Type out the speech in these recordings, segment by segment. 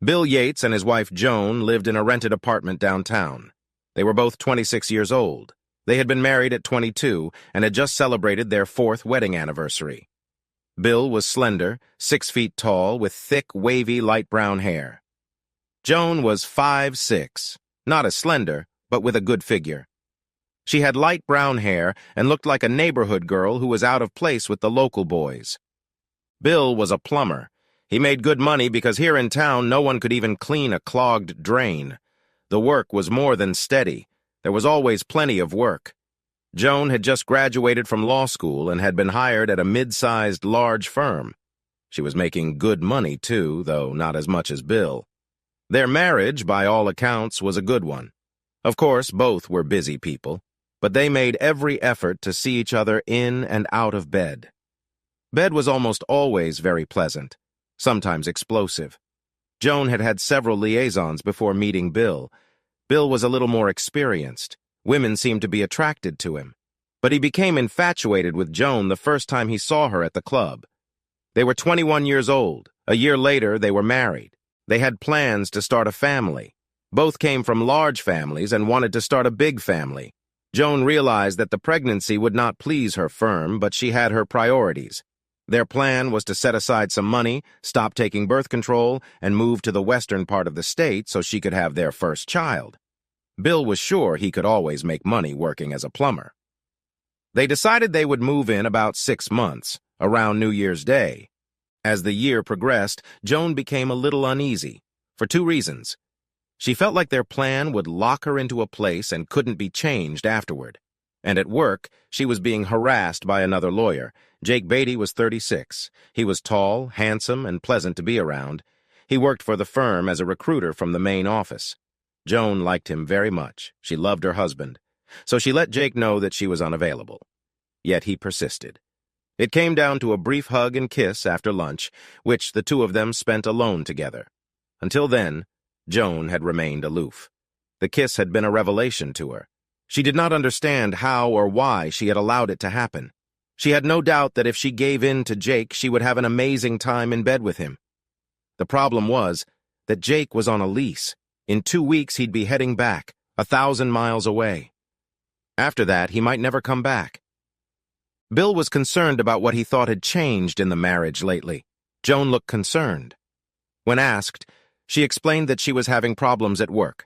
Bill Yates and his wife Joan lived in a rented apartment downtown. They were both 26 years old. They had been married at 22 and had just celebrated their 4th wedding anniversary. Bill was slender, 6 feet tall, with thick, wavy, light brown hair. Joan was 5'6", not as slender, but with a good figure. She had light brown hair and looked like a neighborhood girl who was out of place with the local boys. Bill was a plumber. He made good money because here in town no one could even clean a clogged drain. The work was more than steady. There was always plenty of work. Joan had just graduated from law school and had been hired at a mid-sized large firm. She was making good money, too, though not as much as Bill. Their marriage, by all accounts, was a good one. Of course, both were busy people, but they made every effort to see each other in and out of bed. Bed was almost always very pleasant, sometimes explosive. Joan had had several liaisons before meeting Bill. Bill was a little more experienced. Women seemed to be attracted to him. But he became infatuated with Joan the first time he saw her at the club. They were 21 years old. A year later, they were married. They had plans to start a family. Both came from large families and wanted to start a big family. Joan realized that the pregnancy would not please her firm, but she had her priorities. Their plan was to set aside some money, stop taking birth control, and move to the western part of the state so she could have their first child. Bill was sure he could always make money working as a plumber. They decided they would move in about 6 months, around New Year's Day. As the year progressed, Joan became a little uneasy, for 2 reasons. She felt like their plan would lock her into a place and couldn't be changed afterward. And at work, she was being harassed by another lawyer. Jake Beatty was 36. He was tall, handsome, and pleasant to be around. He worked for the firm as a recruiter from the main office. Joan liked him very much. She loved her husband. So she let Jake know that she was unavailable. Yet he persisted. It came down to a brief hug and kiss after lunch, which the 2 of them spent alone together. Until then, Joan had remained aloof. The kiss had been a revelation to her. She did not understand how or why she had allowed it to happen. She had no doubt that if she gave in to Jake, she would have an amazing time in bed with him. The problem was that Jake was on a lease. In 2 weeks, he'd be heading back, 1,000 miles away. After that, he might never come back. Bill was concerned about what he thought had changed in the marriage lately. Joan looked concerned. When asked, she explained that she was having problems at work.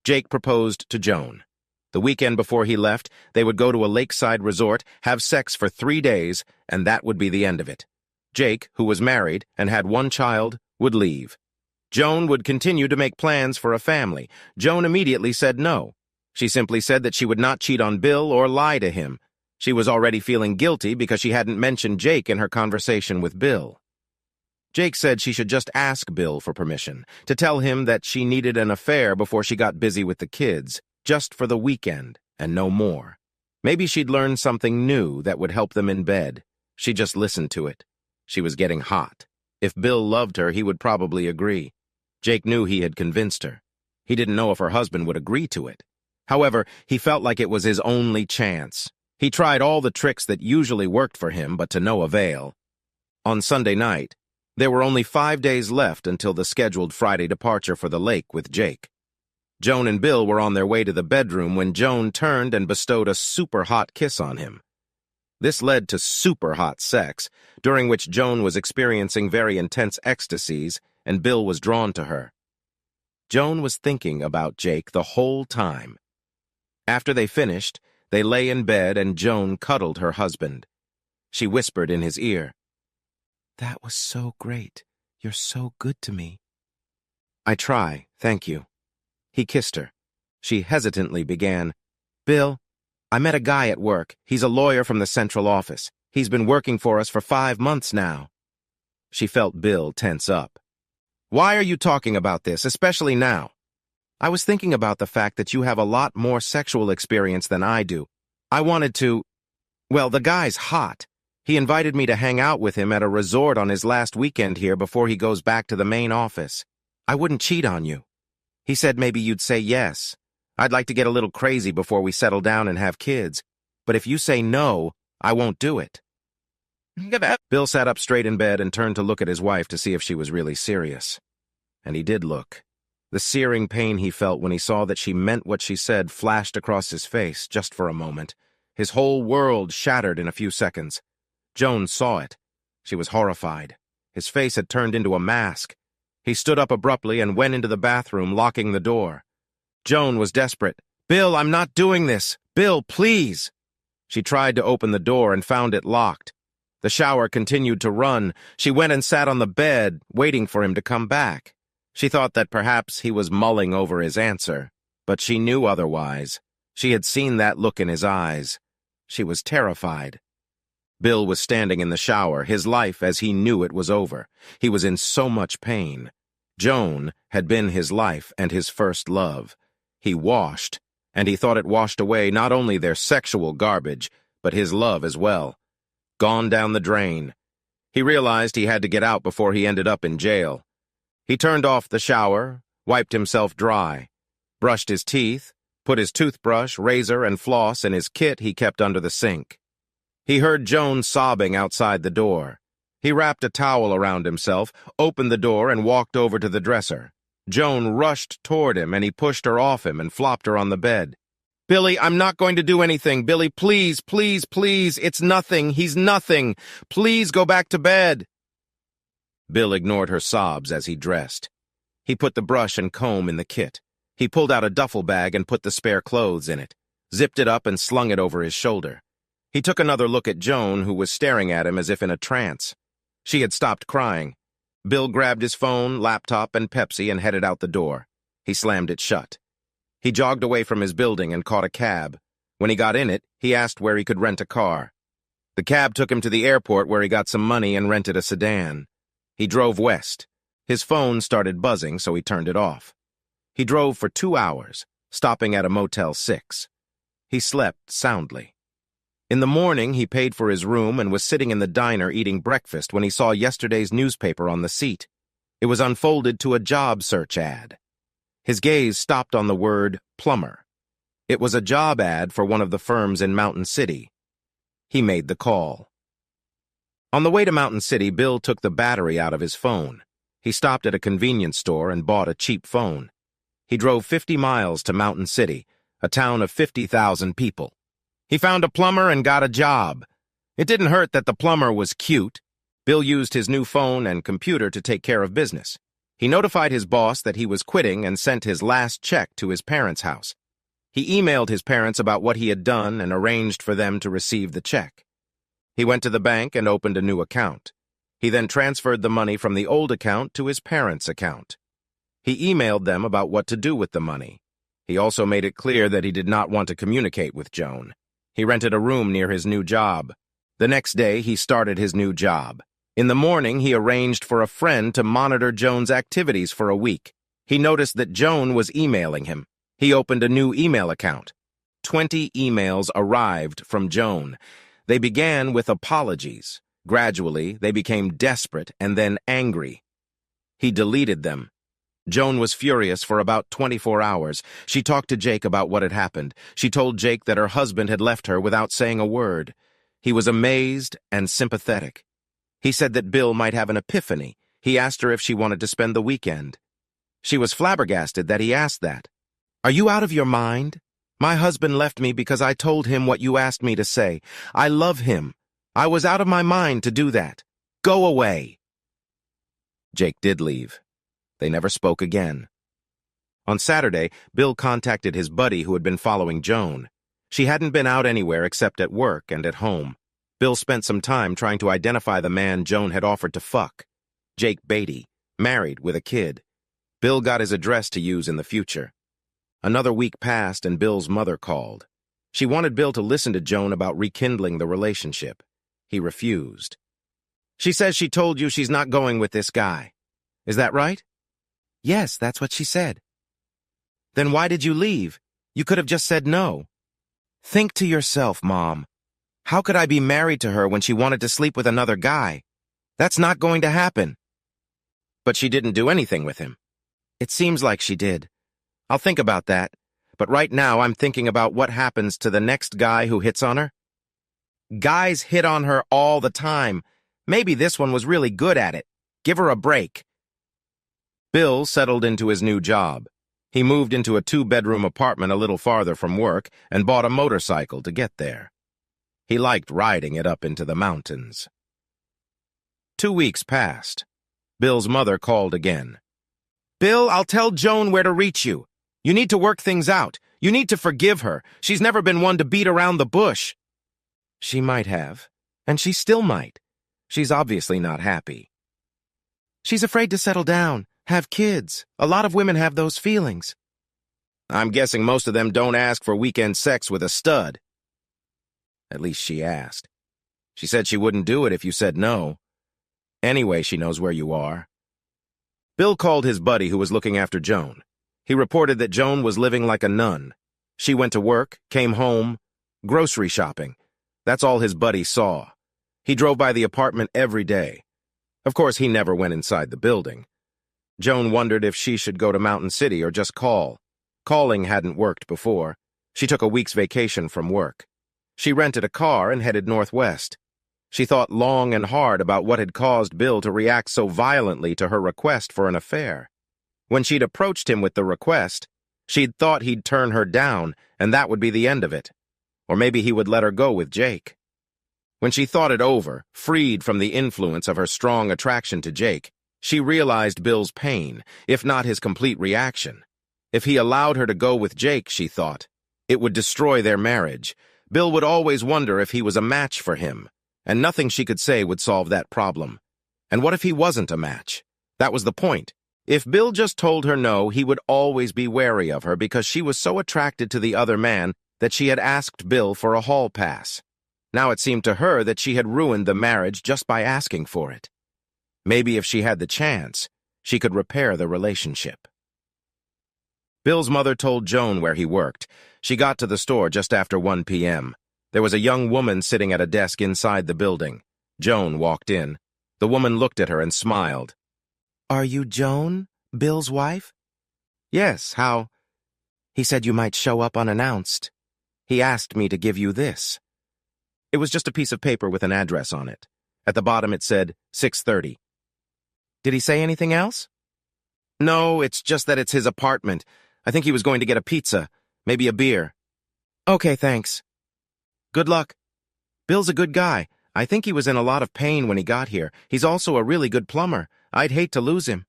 Jake proposed to Joan. The weekend before he left, they would go to a lakeside resort, have sex for 3 days, and that would be the end of it. Jake, who was married and had 1 child, would leave. Joan would continue to make plans for a family. Joan immediately said no. She simply said that she would not cheat on Bill or lie to him. She was already feeling guilty because she hadn't mentioned Jake in her conversation with Bill. Jake said she should just ask Bill for permission, to tell him that she needed an affair before she got busy with the kids, just for the weekend, and no more. Maybe she'd learn something new that would help them in bed. She just listened to it. She was getting hot. If Bill loved her, he would probably agree. Jake knew he had convinced her. He didn't know if her husband would agree to it. However, he felt like it was his only chance. He tried all the tricks that usually worked for him, but to no avail. On Sunday night, there were only 5 days left until the scheduled Friday departure for the lake with Jake. Joan and Bill were on their way to the bedroom when Joan turned and bestowed a super hot kiss on him. This led to super hot sex, during which Joan was experiencing very intense ecstasies, and Bill was drawn to her. Joan was thinking about Jake the whole time. After they finished, they lay in bed and Joan cuddled her husband. She whispered in his ear, "That was so great. You're so good to me." "I try, thank you." He kissed her. She hesitantly began, "Bill, I met a guy at work. He's a lawyer from the central office. He's been working for us for 5 months now." She felt Bill tense up. "Why are you talking about this, especially now?" "I was thinking about the fact that you have a lot more sexual experience than I do. I wanted to... Well, the guy's hot. He invited me to hang out with him at a resort on his last weekend here before he goes back to the main office. I wouldn't cheat on you. He said maybe you'd say yes. I'd like to get a little crazy before we settle down and have kids. But if you say no, I won't do it." Bill sat up straight in bed and turned to look at his wife to see if she was really serious. And he did look. The searing pain he felt when he saw that she meant what she said flashed across his face just for a moment. His whole world shattered in a few seconds. Joan saw it. She was horrified. His face had turned into a mask. He stood up abruptly and went into the bathroom, locking the door. Joan was desperate. "Bill, I'm not doing this. Bill, please." She tried to open the door and found it locked. The shower continued to run. She went and sat on the bed, waiting for him to come back. She thought that perhaps he was mulling over his answer, but she knew otherwise. She had seen that look in his eyes. She was terrified. Bill was standing in the shower, his life as he knew it was over. He was in so much pain. Joan had been his life and his first love. He washed, and he thought it washed away not only their sexual garbage, but his love as well. Gone down the drain. He realized he had to get out before he ended up in jail. He turned off the shower, wiped himself dry, brushed his teeth, put his toothbrush, razor, and floss in his kit he kept under the sink. He heard Joan sobbing outside the door. He wrapped a towel around himself, opened the door, and walked over to the dresser. Joan rushed toward him, and he pushed her off him and flopped her on the bed. "Billy, I'm not going to do anything. Billy, please, please, please. It's nothing. He's nothing. Please go back to bed." Bill ignored her sobs as he dressed. He put the brush and comb in the kit. He pulled out a duffel bag and put the spare clothes in it, zipped it up and slung it over his shoulder. He took another look at Joan, who was staring at him as if in a trance. She had stopped crying. Bill grabbed his phone, laptop, and Pepsi and headed out the door. He slammed it shut. He jogged away from his building and caught a cab. When he got in it, he asked where he could rent a car. The cab took him to the airport where he got some money and rented a sedan. He drove west. His phone started buzzing, so he turned it off. He drove for 2 hours, stopping at a Motel 6. He slept soundly. In the morning, he paid for his room and was sitting in the diner eating breakfast when he saw yesterday's newspaper on the seat. It was unfolded to a job search ad. His gaze stopped on the word plumber. It was a job ad for one of the firms in Mountain City. He made the call. On the way to Mountain City, Bill took the battery out of his phone. He stopped at a convenience store and bought a cheap phone. He drove 50 miles to Mountain City, a town of 50,000 people. He found a plumber and got a job. It didn't hurt that the plumber was cute. Bill used his new phone and computer to take care of business. He notified his boss that he was quitting and sent his last check to his parents' house. He emailed his parents about what he had done and arranged for them to receive the check. He went to the bank and opened a new account. He then transferred the money from the old account to his parents' account. He emailed them about what to do with the money. He also made it clear that he did not want to communicate with Joan. He rented a room near his new job. The next day, he started his new job. In the morning, he arranged for a friend to monitor Joan's activities for a week. He noticed that Joan was emailing him. He opened a new email account. 20 emails arrived from Joan. They began with apologies. Gradually, they became desperate and then angry. He deleted them. Joan was furious for about 24 hours. She talked to Jake about what had happened. She told Jake that her husband had left her without saying a word. He was amazed and sympathetic. He said that Bill might have an epiphany. He asked her if she wanted to spend the weekend. She was flabbergasted that he asked that. "Are you out of your mind? My husband left me because I told him what you asked me to say. I love him. I was out of my mind to do that. Go away." Jake did leave. They never spoke again. On Saturday, Bill contacted his buddy who had been following Joan. She hadn't been out anywhere except at work and at home. Bill spent some time trying to identify the man Joan had offered to fuck. Jake Beatty, married with a kid. Bill got his address to use in the future. Another week passed and Bill's mother called. She wanted Bill to listen to Joan about rekindling the relationship. He refused. "She says she told you she's not going with this guy. Is that right?" "Yes, that's what she said." "Then why did you leave? You could have just said no." "Think to yourself, Mom. How could I be married to her when she wanted to sleep with another guy? That's not going to happen." "But she didn't do anything with him." "It seems like she did. I'll think about that. But right now I'm thinking about what happens to the next guy who hits on her." "Guys hit on her all the time. Maybe this one was really good at it. Give her a break." Bill settled into his new job. He moved into a 2-bedroom apartment a little farther from work and bought a motorcycle to get there. He liked riding it up into the mountains. 2 weeks passed. Bill's mother called again. "Bill, I'll tell Joan where to reach you. You need to work things out. You need to forgive her. She's never been one to beat around the bush." She might have, and she still might. She's obviously not happy. She's afraid to settle down, have kids. A lot of women have those feelings. I'm guessing most of them don't ask for weekend sex with a stud. At least she asked. She said she wouldn't do it if you said no. Anyway, she knows where you are. Bill called his buddy who was looking after Joan. He reported that Joan was living like a nun. She went to work, came home, grocery shopping. That's all his buddy saw. He drove by the apartment every day. Of course, he never went inside the building. Joan wondered if she should go to Mountain City or just call. Calling hadn't worked before. She took a week's vacation from work. She rented a car and headed northwest. She thought long and hard about what had caused Bill to react so violently to her request for an affair. When she'd approached him with the request, she'd thought he'd turn her down, and that would be the end of it. Or maybe he would let her go with Jake. When she thought it over, freed from the influence of her strong attraction to Jake, she realized Bill's pain, if not his complete reaction. If he allowed her to go with Jake, she thought, it would destroy their marriage. Bill would always wonder if he was a match for him, and nothing she could say would solve that problem. And what if he wasn't a match? That was the point. If Bill just told her no, he would always be wary of her because she was so attracted to the other man that she had asked Bill for a hall pass. Now it seemed to her that she had ruined the marriage just by asking for it. Maybe if she had the chance, she could repair the relationship. Bill's mother told Joan where he worked. She got to the store just after 1 p.m. There was a young woman sitting at a desk inside the building. Joan walked in. The woman looked at her and smiled. "Are you Joan, Bill's wife?" "Yes, how?" "He said you might show up unannounced. He asked me to give you this." It was just a piece of paper with an address on it. At the bottom it said 6:30. "Did he say anything else?" "No, it's just that it's his apartment. I think he was going to get a pizza, maybe a beer." "Okay, thanks." "Good luck." "Bill's a good guy. I think he was in a lot of pain when he got here. He's also a really good plumber. I'd hate to lose him."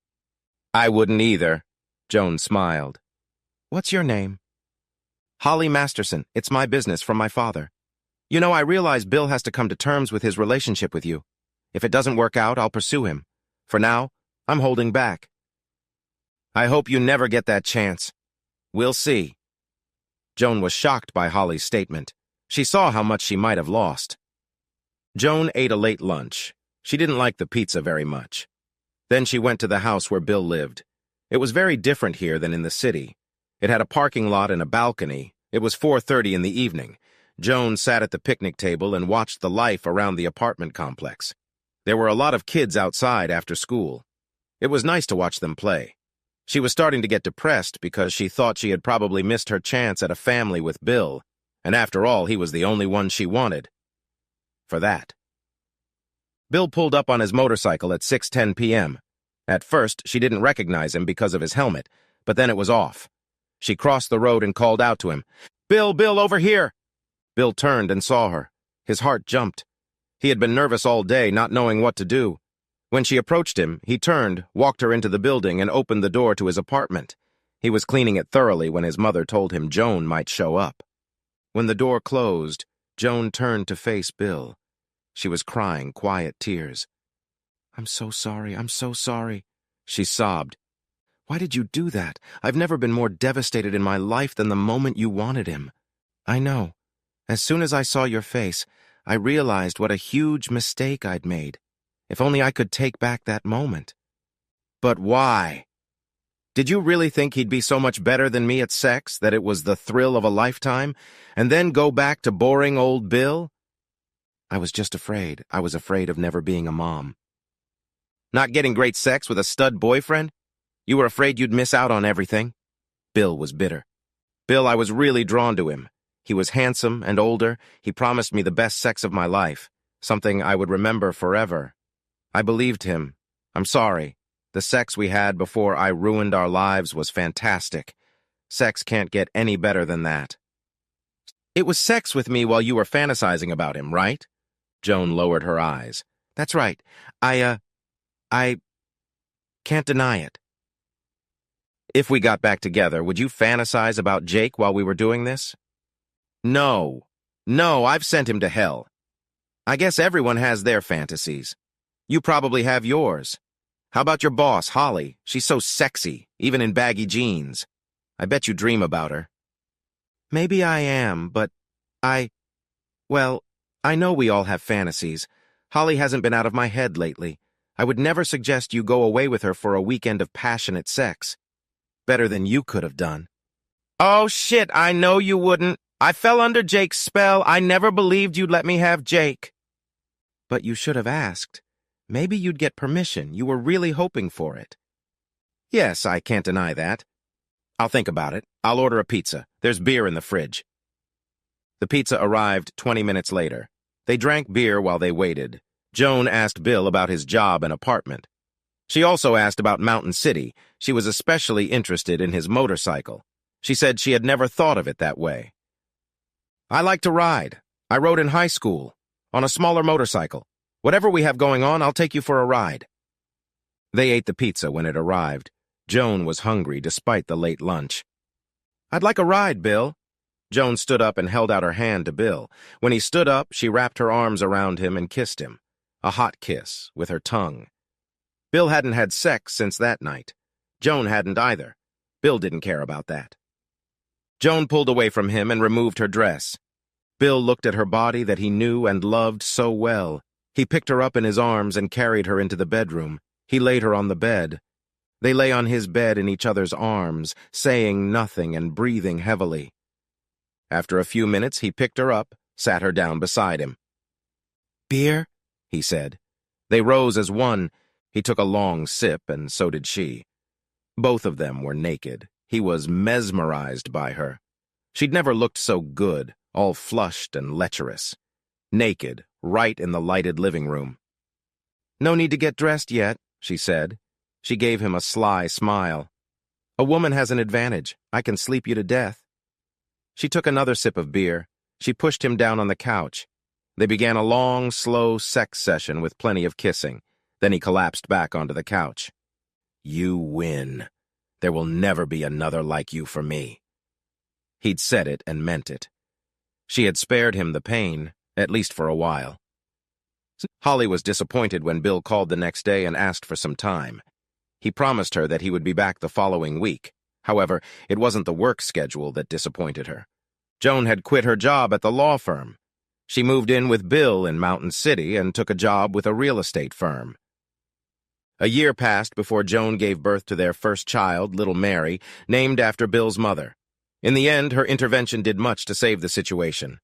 "I wouldn't either." Joan smiled. "What's your name?" "Holly Masterson. It's my business from my father. You know, I realize Bill has to come to terms with his relationship with you. If it doesn't work out, I'll pursue him. For now, I'm holding back." "I hope you never get that chance. We'll see." Joan was shocked by Holly's statement. She saw how much she might have lost. Joan ate a late lunch. She didn't like the pizza very much. Then she went to the house where Bill lived. It was very different here than in the city. It had a parking lot and a balcony. It was 4:30 in the evening. Joan sat at the picnic table and watched the life around the apartment complex. There were a lot of kids outside after school. It was nice to watch them play. She was starting to get depressed because she thought she had probably missed her chance at a family with Bill, and after all, he was the only one she wanted. For that. Bill pulled up on his motorcycle at 6:10 p.m. At first, she didn't recognize him because of his helmet, but then it was off. She crossed the road and called out to him, "Bill, Bill, over here!" Bill turned and saw her. His heart jumped. He had been nervous all day, not knowing what to do. When she approached him, he turned, walked her into the building, and opened the door to his apartment. He was cleaning it thoroughly when his mother told him Joan might show up. When the door closed, Joan turned to face Bill. She was crying quiet tears. I'm so sorry," she sobbed. "Why did you do that? I've never been more devastated in my life than the moment you wanted him." "I know. As soon as I saw your face, I realized what a huge mistake I'd made. If only I could take back that moment." "But why? Did you really think he'd be so much better than me at sex that it was the thrill of a lifetime, and then go back to boring old Bill?" "I was just afraid. I was afraid of never being a mom." "Not getting great sex with a stud boyfriend? You were afraid you'd miss out on everything?" Bill was bitter. "Bill, I was really drawn to him. He was handsome and older. He promised me the best sex of my life, something I would remember forever. I believed him. I'm sorry. The sex we had before I ruined our lives was fantastic. Sex can't get any better than that. It was sex with me while you were fantasizing about him, right? Joan lowered her eyes. That's right. I can't deny it. If we got back together, would you fantasize about Jake while we were doing this? No. No, I've sent him to hell. I guess everyone has their fantasies. You probably have yours. How about your boss, Holly? She's so sexy, even in baggy jeans. I bet you dream about her. Maybe I am, but well, I know we all have fantasies. Holly hasn't been out of my head lately. I would never suggest you go away with her for a weekend of passionate sex. Better than you could have done. Oh, shit, I know you wouldn't. I fell under Jake's spell. I never believed you'd let me have Jake. But you should have asked. Maybe you'd get permission. You were really hoping for it. Yes, I can't deny that. I'll think about it. I'll order a pizza. There's beer in the fridge. The pizza arrived 20 minutes later. They drank beer while they waited. Joan asked Bill about his job and apartment. She also asked about Mountain City. She was especially interested in his motorcycle. She said she had never thought of it that way. I like to ride. I rode in high school, on a smaller motorcycle. Whatever we have going on, I'll take you for a ride. They ate the pizza when it arrived. Joan was hungry despite the late lunch. I'd like a ride, Bill. Joan stood up and held out her hand to Bill. When he stood up, she wrapped her arms around him and kissed him. A hot kiss, with her tongue. Bill hadn't had sex since that night. Joan hadn't either. Bill didn't care about that. Joan pulled away from him and removed her dress. Bill looked at her body that he knew and loved so well. He picked her up in his arms and carried her into the bedroom. He laid her on the bed. They lay on his bed in each other's arms, saying nothing and breathing heavily. After a few minutes, he picked her up, sat her down beside him. Beer? He said. They rose as one. He took a long sip, and so did she. Both of them were naked. He was mesmerized by her. She'd never looked so good, all flushed and lecherous. Naked, right in the lighted living room. No need to get dressed yet, she said. She gave him a sly smile. A woman has an advantage. I can sleep you to death. She took another sip of beer. She pushed him down on the couch. They began a long, slow sex session with plenty of kissing. Then he collapsed back onto the couch. You win. There will never be another like you for me. He'd said it and meant it. She had spared him the pain, at least for a while. Holly was disappointed when Bill called the next day and asked for some time. He promised her that he would be back the following week. However, it wasn't the work schedule that disappointed her. Joan had quit her job at the law firm. She moved in with Bill in Mountain City and took a job with a real estate firm. A year passed before Joan gave birth to their first child, little Mary, named after Bill's mother. In the end, her intervention did much to save the situation.